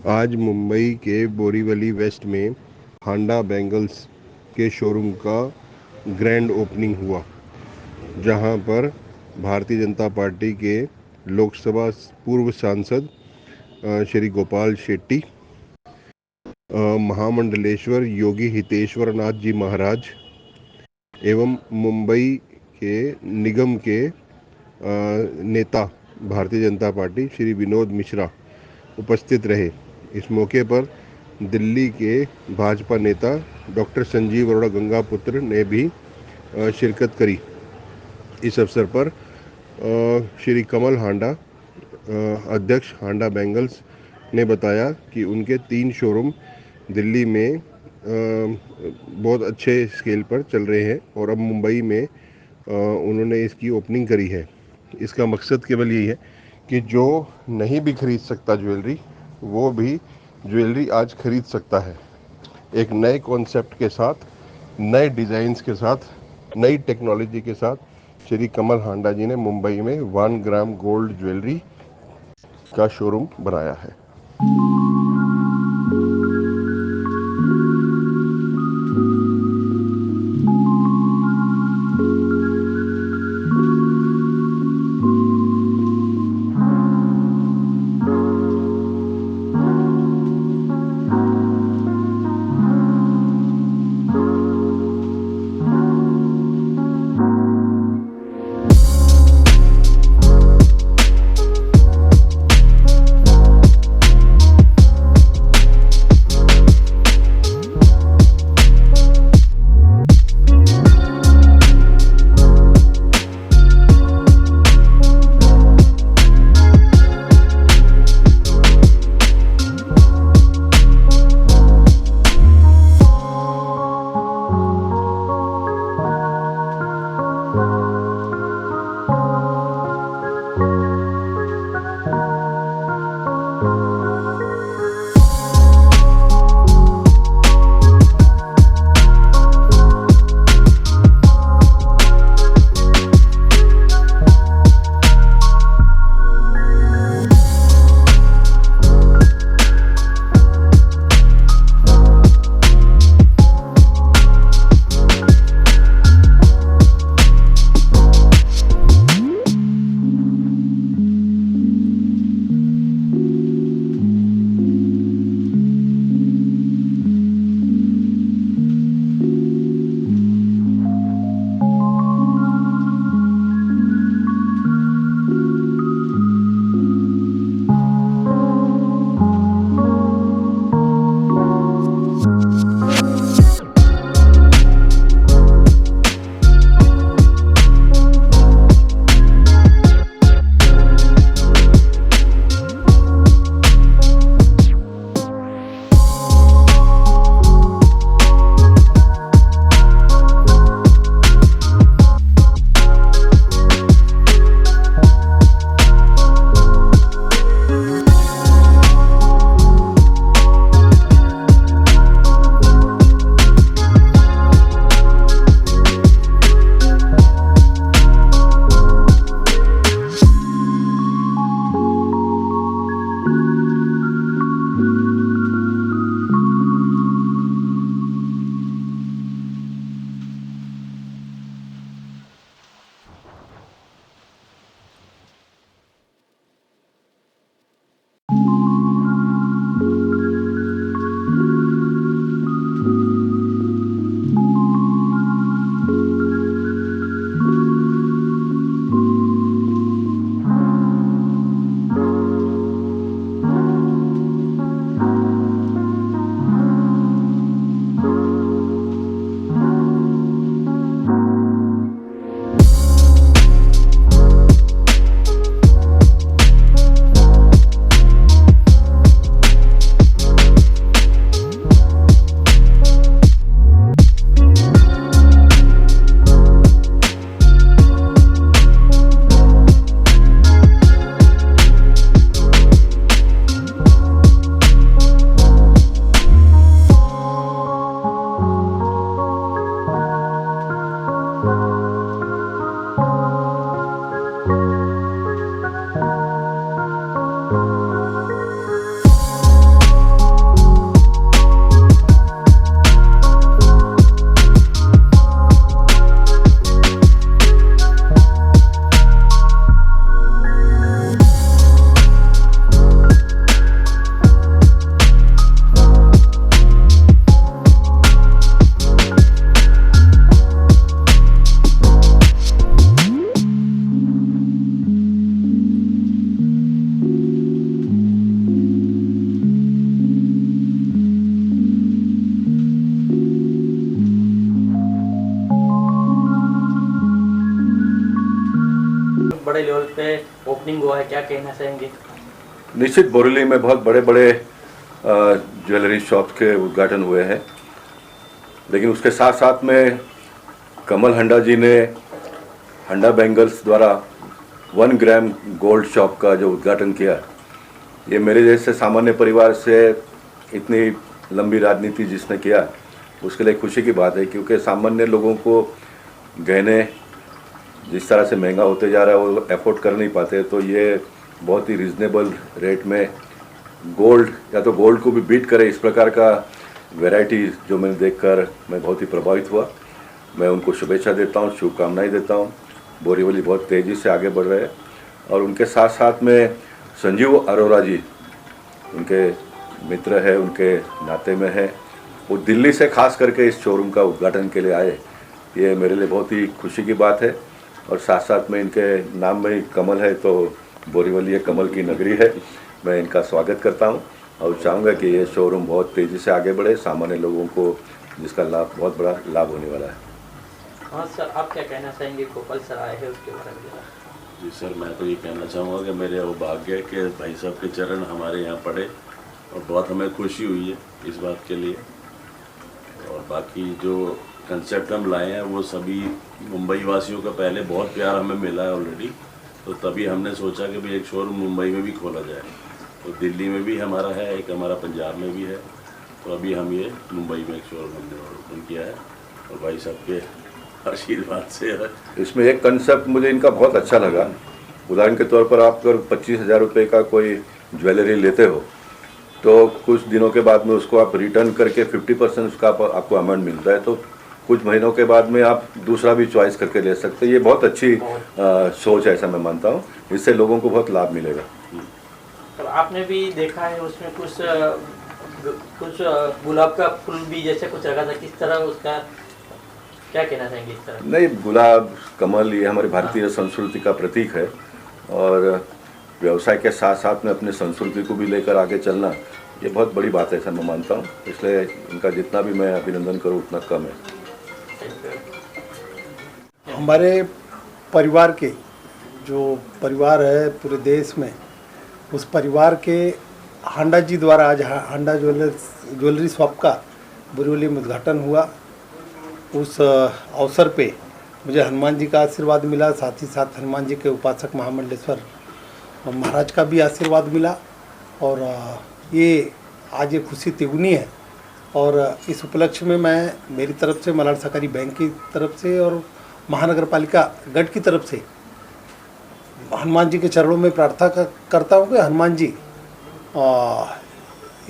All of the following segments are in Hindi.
आज मुंबई के बोरीवली वेस्ट में हांडा बैंगल्स के शोरूम का ग्रैंड ओपनिंग हुआ, जहां पर भारतीय जनता पार्टी के लोकसभा पूर्व सांसद श्री गोपाल शेट्टी, महामंडलेश्वर योगी हितेश्वर नाथ जी महाराज एवं मुंबई के निगम के नेता भारतीय जनता पार्टी श्री विनोद मिश्रा उपस्थित रहे। इस मौके पर दिल्ली के भाजपा नेता डॉक्टर संजीव अरोड़ा गंगापुत्र ने भी शिरकत करी। इस अवसर पर श्री कमल हांडा, अध्यक्ष हांडा बैंगल्स, ने बताया कि उनके 3 शोरूम दिल्ली में बहुत अच्छे स्केल पर चल रहे हैं और अब मुंबई में उन्होंने इसकी ओपनिंग करी है। इसका मकसद केवल यही है कि जो नहीं भी खरीद सकता ज्वेलरी, वो भी ज्वेलरी आज खरीद सकता है। एक नए कॉन्सेप्ट के साथ, नए डिज़ाइंस के साथ, नई टेक्नोलॉजी के साथ श्री कमल हांडा जी ने मुंबई में 1 ग्राम गोल्ड ज्वेलरी का शोरूम बनाया है। पे ओपनिंग हुआ है, क्या कहना चाहेंगे? निश्चित बोरीवली में बहुत बड़े बड़े ज्वेलरी शॉप्स के उद्घाटन हुए हैं, लेकिन उसके साथ साथ में कमल हंडा जी ने हंडा बैंगल्स द्वारा 1 ग्राम गोल्ड शॉप का जो उद्घाटन किया, ये मेरे जैसे सामान्य परिवार से इतनी लंबी राजनीति जिसने किया उसके लिए खुशी की बात है, क्योंकि सामान्य लोगों को गहने जिस तरह से महंगा होते जा रहा है वो अफोर्ड कर नहीं पाते, तो ये बहुत ही रिजनेबल रेट में गोल्ड या तो गोल्ड को भी बीट करे इस प्रकार का वैरायटी जो मैंने देखकर मैं बहुत ही प्रभावित हुआ। मैं उनको शुभेच्छा देता हूँ, शुभकामनाएं देता हूँ। बोरीवली बहुत तेज़ी से आगे बढ़ रहे हैं और उनके साथ साथ में संजीव अरोड़ा जी उनके मित्र है, उनके नाते में है, वो दिल्ली से खास करके इस शोरूम का उद्घाटन के लिए आए, ये मेरे लिए बहुत ही खुशी की बात है। और साथ साथ में इनके नाम में ही कमल है, तो बोरीवली ये कमल की नगरी है। मैं इनका स्वागत करता हूं और चाहूँगा कि ये शोरूम बहुत तेज़ी से आगे बढ़े, सामान्य लोगों को जिसका लाभ बहुत बड़ा लाभ होने वाला है। हाँ सर, आप क्या कहना चाहेंगे? गोपाल सर आए हैं उसके बारे में। जी सर, मैं तो ये कहना चाहूँगा कि मेरे वो भाग्य है कि भाई साहब के चरण हमारे यहाँ पड़े और बहुत हमें खुशी हुई है इस बात के लिए। और बाकी जो कंसेप्ट हम लाए हैं वो सभी मुंबई वासियों का पहले बहुत प्यार हमें मिला है ऑलरेडी, तो तभी हमने सोचा कि भाई एक शोरूम मुंबई में भी खोला जाए। तो दिल्ली में भी हमारा है, एक हमारा पंजाब में भी है, तो अभी हम ये मुंबई में एक शोरूम हमने ओपन किया है और भाई साहब के आशीर्वाद से है। इसमें एक कंसेप्ट मुझे इनका बहुत अच्छा लगा। उदाहरण के तौर पर आप अगर 25,000 रुपये का कोई ज्वेलरी लेते हो तो कुछ दिनों के बाद में उसको आप रिटर्न करके 50% उसका आपको अमाउंट मिलता है, तो कुछ महीनों के बाद में आप दूसरा भी चॉइस करके ले सकते हैं। ये बहुत अच्छी सोच है, ऐसा मैं मानता हूँ। इससे लोगों को बहुत लाभ मिलेगा। तो आपने भी देखा है उसमें कुछ गुलाब का फूल भी जैसे कुछ रखा था, किस तरह उसका क्या कहना चाहेंगे इस तरह? नहीं, गुलाब कमल ये हमारी भारतीय संस्कृति का प्रतीक है और व्यवसाय के साथ साथ में अपने संस्कृति को भी लेकर आगे चलना ये बहुत बड़ी बात है, ऐसा मैं मानता हूँ। इसलिए इनका जितना भी मैं अभिनंदन करूँ उतना कम है। हमारे परिवार के जो परिवार है पूरे देश में, उस परिवार के हांडा जी द्वारा आज हांडा ज्वेलरी शॉप का बोरीवली में उद्घाटन हुआ। उस अवसर पे मुझे हनुमान जी का आशीर्वाद मिला, साथ ही साथ हनुमान जी के उपासक महामंडलेश्वर महाराज का भी आशीर्वाद मिला और ये आज ये खुशी तिगुनी है। और इस उपलक्ष्य में मैं मेरी तरफ से, मलाड सहकारी बैंक की तरफ से और महानगर पालिका गढ़ की तरफ से हनुमान जी के चरणों में प्रार्थना करता हूँ कि हनुमान जी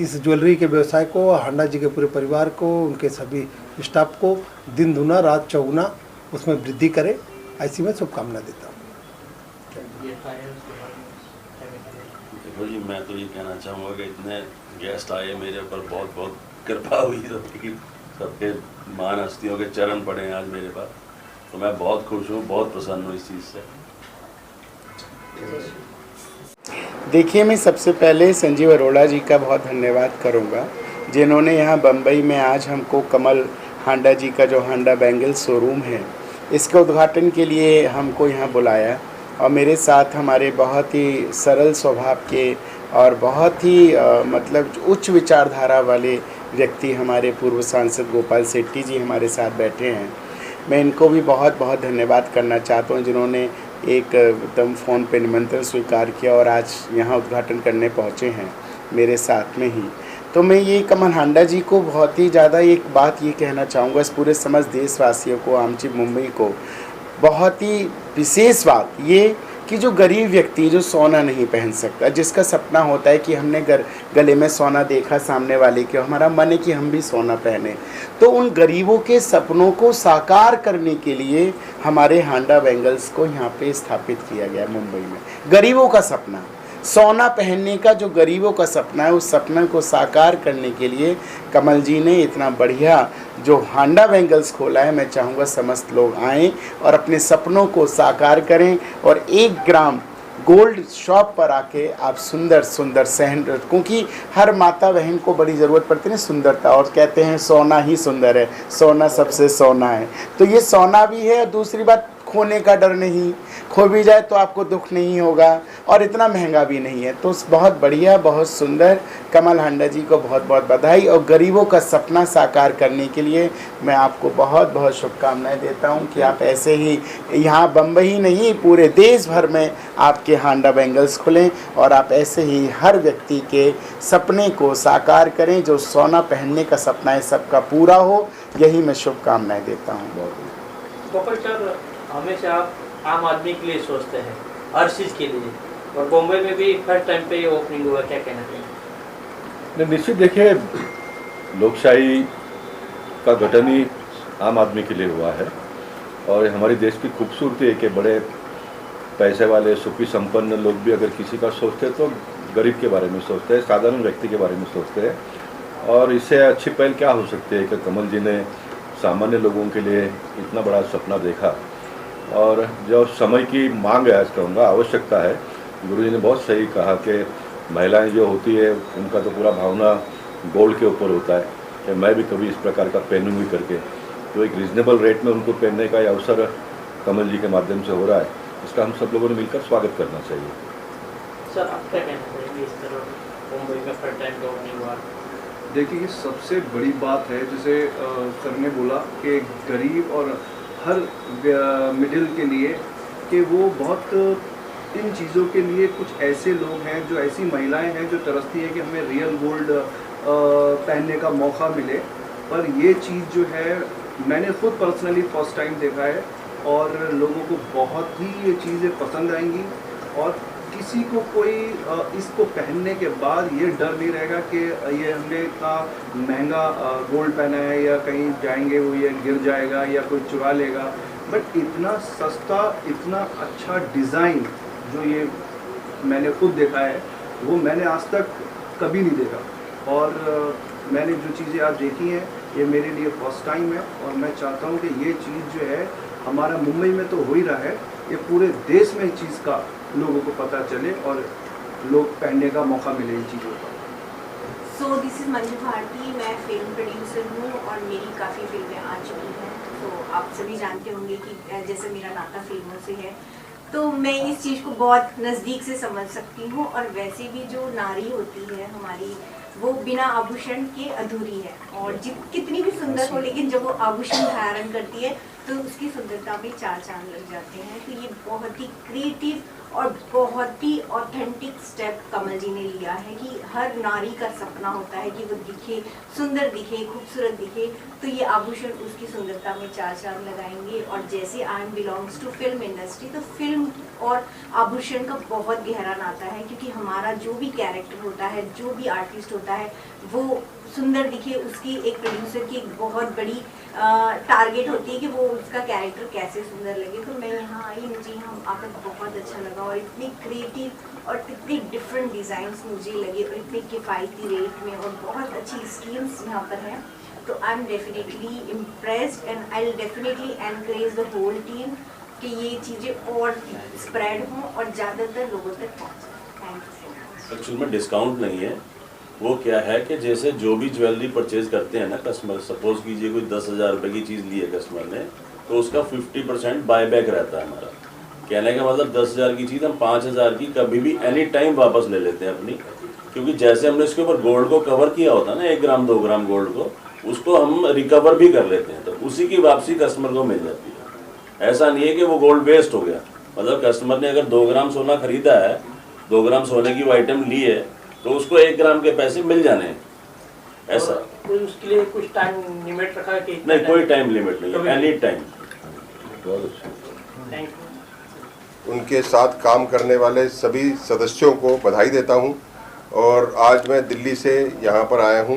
इस ज्वेलरी के व्यवसाय को, हांडा जी के पूरे परिवार को, उनके सभी स्टाफ को दिन दुना रात चौगुना उसमें वृद्धि करे, ऐसी मैं शुभकामना देता हूँ। देखो जी, मैं तो ये कहना चाहूँगा कि इतने गेस्ट आए, मेरे ऊपर बहुत बहुत कृपा हुई सबकी, सबके महान हस्तियों के चरण पड़े हैं आज मेरे पास, तो मैं बहुत खुश हूँ, बहुत प्रसन्न हूँ इस चीज़ से। देखिए, मैं सबसे पहले संजीव अरोड़ा जी का बहुत धन्यवाद करूंगा, जिन्होंने यहाँ बम्बई में आज हमको कमल हांडा जी का जो हांडा बैंगल शोरूम है, इसके उद्घाटन के लिए हमको यहाँ बुलाया। और मेरे साथ हमारे बहुत ही सरल स्वभाव के और बहुत ही मतलब उच्च विचारधारा वाले व्यक्ति हमारे पूर्व सांसद गोपाल सेट्टी जी हमारे साथ बैठे हैं। मैं इनको भी बहुत बहुत धन्यवाद करना चाहता हूँ, जिन्होंने एक एकदम फ़ोन पे निमंत्रण स्वीकार किया और आज यहाँ उद्घाटन करने पहुँचे हैं मेरे साथ में ही। तो मैं ये कमल हांडा जी को बहुत ही ज़्यादा एक बात ये कहना चाहूँगा, इस पूरे समस्त देशवासियों को, आमची मुंबई को, बहुत ही विशेष बात ये कि जो गरीब व्यक्ति जो सोना नहीं पहन सकता, जिसका सपना होता है कि हमने गले में सोना देखा सामने वाले के, हमारा मन है कि हम भी सोना पहने, तो उन गरीबों के सपनों को साकार करने के लिए हमारे हांडा बैंगल्स को यहाँ पे स्थापित किया गया मुंबई में। गरीबों का सपना, सोना पहनने का जो गरीबों का सपना है, उस सपने को साकार करने के लिए कमल जी ने इतना बढ़िया जो हांडा बैंगल्स खोला है। मैं चाहूँगा समस्त लोग आएं और अपने सपनों को साकार करें और 1 ग्राम गोल्ड शॉप पर आके आप सुंदर सुंदर सहन, क्योंकि हर माता बहन को बड़ी ज़रूरत पड़ती है सुंदरता, और कहते हैं सोना ही सुंदर है, सोना सबसे सोना है, तो ये सोना भी है। और दूसरी बात, खोने का डर नहीं, खो भी जाए तो आपको दुख नहीं होगा और इतना महंगा भी नहीं है। तो बहुत बढ़िया, बहुत सुंदर। कमल हांडा जी को बहुत बहुत बधाई और गरीबों का सपना साकार करने के लिए मैं आपको बहुत बहुत शुभकामनाएं देता हूं कि आप ऐसे ही यहाँ बम्बई नहीं पूरे देश भर में आपके हांडा बैंगल्स खुलें और आप ऐसे ही हर व्यक्ति के सपने को साकार करें। जो सोना पहनने का सपना है सबका पूरा हो, यही मैं शुभकामनाएं देता हूँ। गोपाल सर, हमेशा आप आम आदमी के लिए सोचते हैं, हर चीज़ के लिए, और बॉम्बे में भी फर्स्ट टाइम पे ये ओपनिंग हुआ, क्या कहना चाहिए? निश्चित देखिए, लोकशाही का गठन ही आम आदमी के लिए हुआ है और हमारे देश की खूबसूरती है कि बड़े पैसे वाले सुखी संपन्न लोग भी अगर किसी का सोचते हैं तो गरीब के बारे में सोचते हैं, साधारण व्यक्ति के बारे में सोचते हैं। और इससे अच्छी पहल क्या हो सकती है कि कमल जी ने सामान्य लोगों के लिए इतना बड़ा सपना देखा और जो समय की मांग है, आज कहूँगा आवश्यकता है। गुरु जी ने बहुत सही कहा कि महिलाएं जो होती है उनका तो पूरा भावना गोल्ड के ऊपर होता है कि मैं भी कभी इस प्रकार का पहनूंगी करके, तो एक रीजनेबल रेट में उनको पहनने का अवसर कमल जी के माध्यम से हो रहा है। इसका हम सब लोगों ने मिलकर स्वागत करना चाहिए। सर, आप क्या कहना चाहेंगे इस तरह मुंबई में फर्स्ट टाइम का ओपनिंग हुआ? देखिए, ये सबसे बड़ी बात है, जैसे सर ने बोला कि गरीब और हर मिडिल के लिए कि वो बहुत इन चीज़ों के लिए कुछ ऐसे लोग हैं, जो ऐसी महिलाएं हैं जो तरसती है कि हमें रियल गोल्ड पहनने का मौका मिले। पर ये चीज़ जो है मैंने खुद पर्सनली फर्स्ट टाइम देखा है और लोगों को बहुत ही ये चीज़ें पसंद आएंगी और किसी को कोई इसको पहनने के बाद ये डर नहीं रहेगा कि ये हमने इतना महंगा गोल्ड पहना है या कहीं जाएंगे वो ये गिर जाएगा या कोई चुरा लेगा। बट इतना सस्ता, इतना अच्छा डिज़ाइन जो ये मैंने खुद देखा है वो मैंने आज तक कभी नहीं देखा। और मैंने जो चीज़ें आज देखी हैं ये मेरे लिए फर्स्ट टाइम है और मैं चाहता हूँ कि ये चीज़ जो है हमारा मुंबई में तो हो ही रहा है, ये पूरे देश में इस चीज़ का लोगों को पता चले और लोग पहनने का मौका मिले इन चीज़ों का। So this is Manju Bharati, मैं फिल्म प्रोड्यूसर हूँ और मेरी काफ़ी फिल्में आ चुकी हैं। तो आप सभी जानते होंगे कि जैसे मेरा नाता फिल्मों से है, तो मैं इस चीज़ को बहुत नज़दीक से समझ सकती हूँ। और वैसे भी जो नारी होती है हमारी, वो बिना आभूषण के अधूरी है और कितनी भी सुंदर हो, लेकिन जब वो आभूषण धारण करती है तो उसकी सुंदरता में चार चांद लग जाते हैं। तो ये बहुत ही क्रिएटिव और बहुत ही ऑथेंटिक स्टेप कमल जी ने लिया है कि हर नारी का सपना होता है कि वो दिखे, सुंदर दिखे, खूबसूरत दिखे, तो ये आभूषण उसकी सुंदरता में चार चांद लगाएंगे। और जैसे I am belongs to film industry, तो फिल्म और आभूषण का बहुत गहरा नाता है, क्योंकि हमारा जो भी कैरेक्टर होता है, जो भी आर्टिस्ट होता है, वो सुंदर दिखे, उसकी एक प्रोड्यूसर की एक बहुत बड़ी टारगेट होती है कि वो उसका कैरेक्टर कैसे सुंदर लगे। तो मैं यहाँ आई, मुझे यहाँ आकर बहुत अच्छा लगा और इतनी क्रिएटिव और इतने डिफरेंट डिज़ाइंस मुझे लगे और इतने किफ़ायती रेट में और बहुत अच्छी स्कीम्स यहाँ पर हैं। तो I am definitely impressed and I will definitely encourage the whole team कि ये चीज़ें और स्प्रेड हों और ज़्यादातर लोगों तक पहुँचें। Thank you so much. Actual में डिस्काउंट नहीं है, वो क्या है कि जैसे जो भी ज्वेलरी परचेज करते हैं ना कस्टमर, सपोज कीजिए कोई 10,000 रुपये की चीज़ ली है कस्टमर ने, तो उसका 50% बायबैक रहता है हमारा। कहने का मतलब 10,000 की चीज़ हम 5,000 की कभी भी एनी टाइम वापस ले लेते हैं अपनी, क्योंकि जैसे हमने इसके ऊपर गोल्ड को कवर किया होता है ना, 1 ग्राम 2 ग्राम गोल्ड को, उसको हम रिकवर भी कर लेते हैं, तो उसी की वापसी कस्टमर को मिल जाती है। ऐसा नहीं है कि वो गोल्ड वेस्ट हो गया। मतलब कस्टमर ने अगर 2 ग्राम सोना खरीदा है, 2 ग्राम सोने की वो आइटम ली है, तो उसको 1 ग्राम के पैसे मिल जाने हैं। ऐसा कोई उसके लिए कुछ टाइम लिमिट रखा है कि नहीं, कोई टाइम लिमिट नहीं है, एनी टाइम। बहुत अच्छा। Thank you. उनके साथ काम करने वाले सभी सदस्यों को बधाई देता हूं और आज मैं दिल्ली से यहाँ पर आया हूं।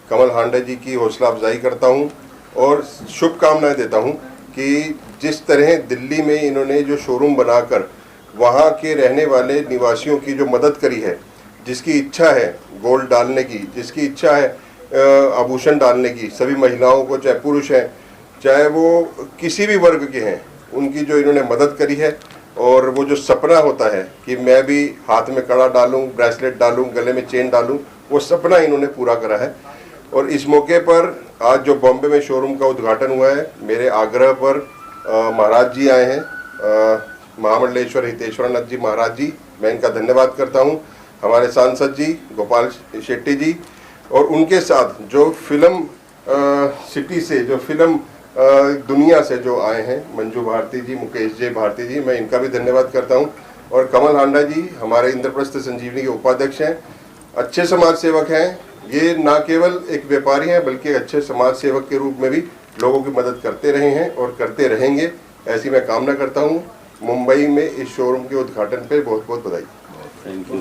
कमल हांडा जी की हौसला अफजाई करता हूं और शुभकामनाएं देता हूं कि जिस तरह दिल्ली में इन्होंने जो शोरूम बनाकर वहाँ के रहने वाले निवासियों की जो मदद करी है, जिसकी इच्छा है गोल्ड डालने की, जिसकी इच्छा है आभूषण डालने की, सभी महिलाओं को, चाहे पुरुष हैं चाहे वो किसी भी वर्ग के हैं, उनकी जो इन्होंने मदद करी है। और वो जो सपना होता है कि मैं भी हाथ में कड़ा डालूं, ब्रेसलेट डालूं, गले में चेन डालूं, वो सपना इन्होंने पूरा करा है। और इस मौके पर आज जो बॉम्बे में शोरूम का उद्घाटन हुआ है, मेरे आग्रह पर महाराज जी आए हैं, महामंडलेश्वर हितेश्वरनाथ जी महाराज जी, मैं इनका धन्यवाद करता हूं। हमारे सांसद जी गोपाल शेट्टी जी और उनके साथ जो फिल्म सिटी से, जो फिल्म दुनिया से जो आए हैं, मंजू भारती जी, मुकेश जे भारती जी, मैं इनका भी धन्यवाद करता हूं। और कमल हांडा जी हमारे इंद्रप्रस्थ संजीवनी के उपाध्यक्ष हैं, अच्छे समाज सेवक हैं। ये ना केवल एक व्यापारी हैं बल्कि अच्छे समाज सेवक के रूप में भी लोगों की मदद करते रहे हैं और करते रहेंगे, ऐसी मैं कामना करता हूं। मुंबई में इस शोरूम के उद्घाटन पे बहुत बहुत बधाई। Thank you.